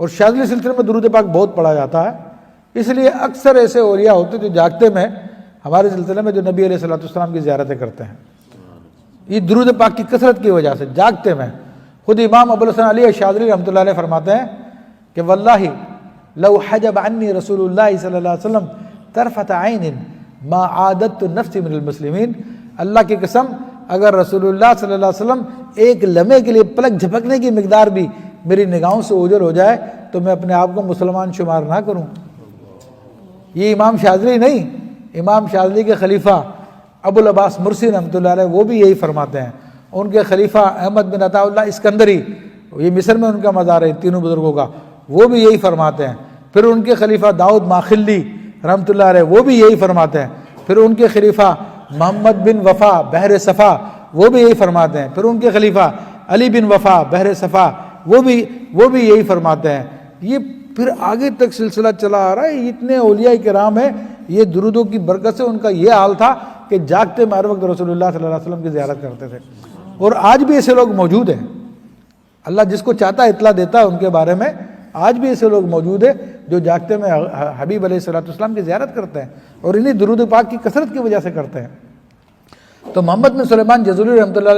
اور شاذلی سلسلے میں درود پاک بہت پڑھا جاتا ہے، اس لیے اکثر ایسے اولیاء ہوتے جو جاگتے میں ہمارے سلسلے میں جو نبی علیہ الصلوۃ والسلام کی زیارتیں کرتے ہیں، یہ درود پاک کی کثرت کی وجہ سے جاگتے میں۔ خود امام ابو الحسن علی شاذلی رحمۃ اللہ علیہ فرماتے ہیں کہ واللہ لو حجب عنی رسول اللہ صلی اللہ علیہ وسلم طرفۃ عین ما عادت نفسی من المسلمین، اللہ کی قسم اگر رسول اللہ صلی اللہ علیہ وسلم ایک لمحے کے لیے پلک جھپکنے کی مقدار بھی میری نگاہوں سے اوجھل ہو جائے تو میں اپنے آپ کو مسلمان شمار نہ کروں۔ یہ امام شاذلی نہیں، امام شاذلی کے خلیفہ ابو العباس مرسی رحمۃ اللہ علیہ وہ بھی یہی فرماتے ہیں۔ ان کے خلیفہ احمد بن عطا اللہ اسکندری، یہ مصر میں ان کا مزار ہے تینوں بزرگوں کا، وہ بھی یہی فرماتے ہیں۔ پھر ان کے خلیفہ داؤد ماخلی رحمۃ اللہ علیہ وہ بھی یہی فرماتے ہیں۔ پھر ان کے خلیفہ محمد بن وفا بحر صفا وہ بھی یہی فرماتے ہیں۔ پھر ان کے خلیفہ علی بن وفا بحر صفا وہ بھی یہی فرماتے ہیں۔ یہ پھر آگے تک سلسلہ چلا آ رہا ہے، اتنے اولیاء کرام ہیں، یہ درودوں کی برکت سے ان کا یہ حال تھا کہ جاگتے ہر وقت رسول اللہ صلی اللہ علیہ وسلم کی زیارت کرتے تھے، اور آج بھی ایسے لوگ موجود ہیں۔ اللہ جس کو چاہتا ہے اطلاع دیتا ہے ان کے بارے میں، آج بھی ایسے لوگ موجود ہیں جو جاگتے میں حبیب علیہ الصلوۃ والسلام کی زیارت کرتے ہیں، اور انہیں درود پاک کی کثرت کی وجہ سے کرتے ہیں۔ تو محمد بن سلیمان جزولی رحمۃ اللہ